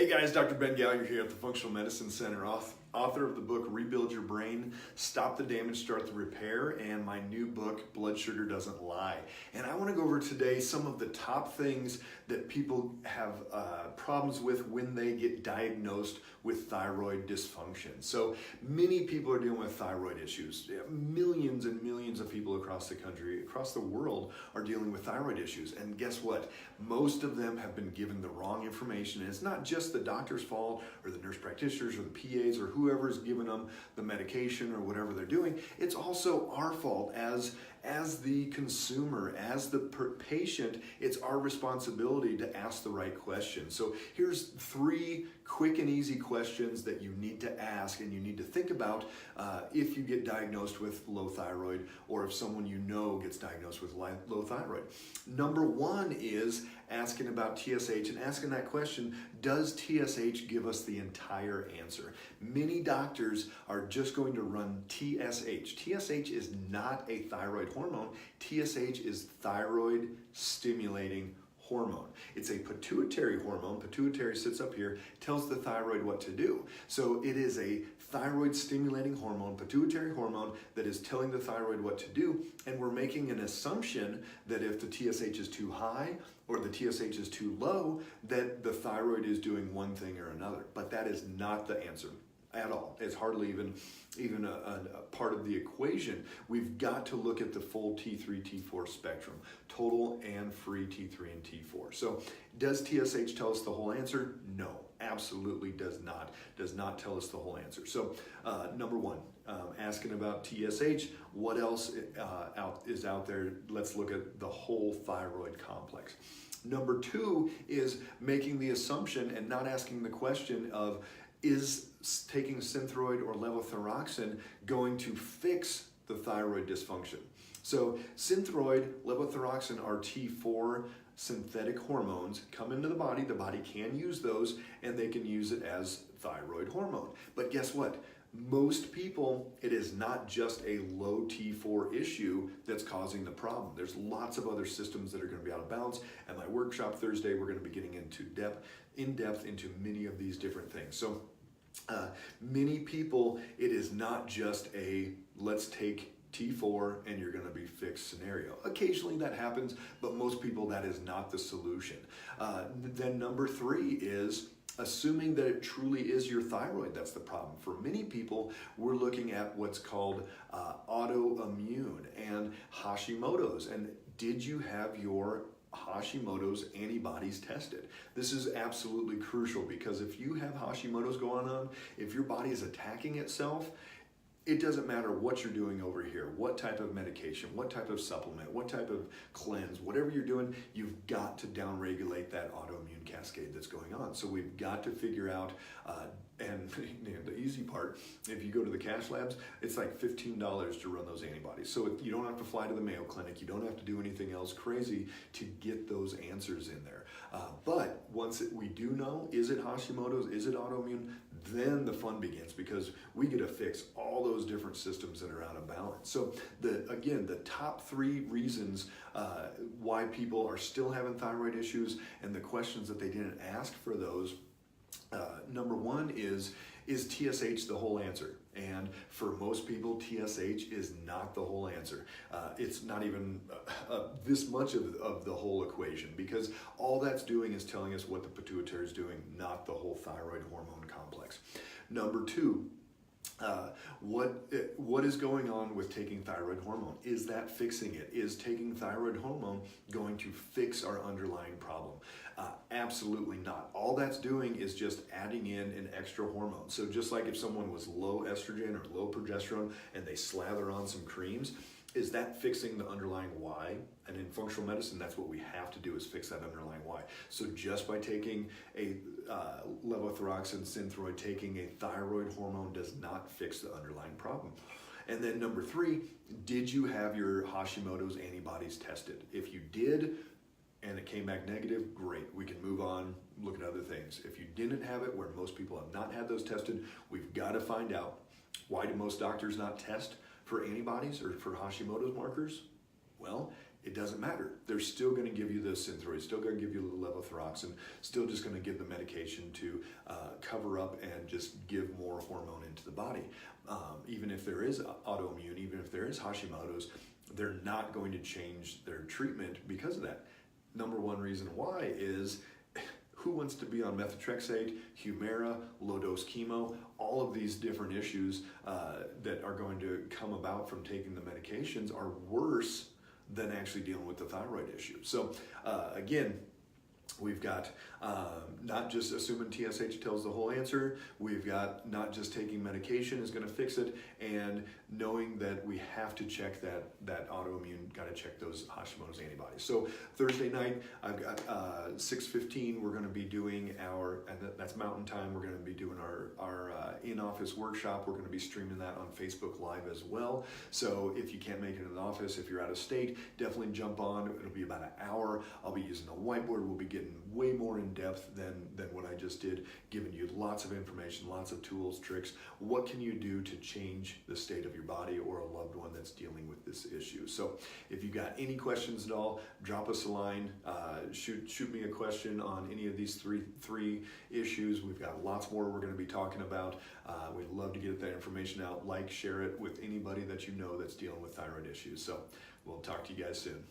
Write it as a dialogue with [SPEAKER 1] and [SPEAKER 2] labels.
[SPEAKER 1] Hey guys, Dr. Ben Galyardt here at the Functional Medicine Center, author of the book Rebuild Your Brain, Stop the Damage, Start the Repair, and my new book, Blood Sugar Doesn't Lie. And I want to go over today some of the top things that people have problems with when they get diagnosed with thyroid dysfunction. So many people are dealing with thyroid issues. Millions and millions of people across the country, across the world, are dealing with thyroid issues. And guess what? Most of them have been given the wrong information. And it's not just the doctor's fault or the nurse practitioners or the PAs or whoever's giving them the medication or whatever they're doing. It's also our fault as the consumer, as the patient. It's our responsibility to ask the right questions. So here's 3 quick and easy questions that you need to ask and you need to think about if you get diagnosed with low thyroid or if someone you know gets diagnosed with low thyroid. Number 1 is asking about TSH and asking that question, does TSH give us the entire answer? Many doctors are just going to run TSH. TSH is not a thyroid hormone. TSH is thyroid stimulating hormone. It's a pituitary hormone. Pituitary sits up here, tells the thyroid what to do. So it is a thyroid stimulating hormone, pituitary hormone, that is telling the thyroid what to do. And we're making an assumption that if the TSH is too high or the TSH is too low, that the thyroid is doing one thing or another. But that is not the answer at all. It's hardly even a part of the equation. We've got to look at the full T3, T4 spectrum, total and free T3 and T4. So does TSH tell us the whole answer? No, absolutely does not. Does not tell us the whole answer. So number 1, asking about TSH, what else is out there? Let's look at the whole thyroid complex. Number 2 is making the assumption and not asking the question of, is taking Synthroid or levothyroxine going to fix the thyroid dysfunction? So Synthroid, levothyroxine are T4 synthetic hormones, come into the body can use those, and they can use it as thyroid hormone. But guess what? Most people, it is not just a low T4 issue that's causing the problem. There's lots of other systems that are going to be out of balance. At my workshop Thursday, we're going to be getting in depth into many of these different things. So many people, it is not just a let's take T4 and you're going to be fixed scenario. Occasionally that happens, but most people that is not the solution. Then number 3 is assuming that it truly is your thyroid that's the problem. For many people, we're looking at what's called autoimmune and Hashimoto's. And did you have your Hashimoto's antibodies tested? This is absolutely crucial, because if you have Hashimoto's going on, if your body is attacking itself, it doesn't matter what you're doing over here, what type of medication, what type of supplement, what type of cleanse, whatever you're doing, you've got to downregulate that autoimmune cascade that's going on. So we've got to figure out, and the easy part, if you go to the cash labs, it's like $15 to run those antibodies. So you don't have to fly to the Mayo Clinic, you don't have to do anything else crazy to get those answers in there. But once we do know, is it Hashimoto's, is it autoimmune, then the fun begins, because we get to fix all those different systems that are out of balance. So again, the top 3 reasons why people are still having thyroid issues and the questions that they didn't ask for those. Number 1 is TSH the whole answer? And for most people, TSH is not the whole answer. It's not even this much of the whole equation, because all that's doing is telling us what the pituitary is doing, not the whole thyroid hormone complex. Number 2, what is going on with taking thyroid hormone? Is that fixing it? Is taking thyroid hormone going to fix our underlying problem? Absolutely not. All that's doing is just adding in an extra hormone. So just like if someone was low estrogen or low progesterone and they slather on some creams, is that fixing the underlying why? And in functional medicine, that's what we have to do, is fix that underlying why. So just by taking a levothyroxine, Synthroid, taking a thyroid hormone does not fix the underlying problem. And then number 3, did you have your Hashimoto's antibodies tested? If you did, and it came back negative, great. We can move on, look at other things. If you didn't have it, where most people have not had those tested, we've got to find out, why do most doctors not test for antibodies or for Hashimoto's markers? Well, it doesn't matter. They're still going to give you the Synthroid, still going to give you the levothyroxine, still just going to give the medication to cover up and just give more hormone into the body. Even if there is autoimmune, even if there is Hashimoto's, they're not going to change their treatment because of that. Number one reason why is, who wants to be on methotrexate, Humira, low-dose chemo, all of these different issues that are going to come about from taking the medications are worse than actually dealing with the thyroid issue. So again, we've got not just assuming TSH tells the whole answer, we've got not just taking medication is going to fix it, and knowing that we have to check that autoimmune, got to check those Hashimoto's antibodies. So Thursday night, I've got 6:15, we're going to be doing and that's Mountain Time, we're going to be doing our in-office workshop. We're going to be streaming that on Facebook Live as well. So if you can't make it in the office, if you're out of state, definitely jump on. It'll be about an hour. I'll be using a whiteboard. We'll be getting way more in depth than what I just did, giving you lots of information, lots of tools, tricks. What can you do to change the state of your body or a loved one that's dealing with this issue? So if you've got any questions at all, drop us a line, shoot me a question on any of these three issues. We've got lots more we're going to be talking about. We'd love to get that information out. Share it with anybody that you know that's dealing with thyroid issues. So we'll talk to you guys soon.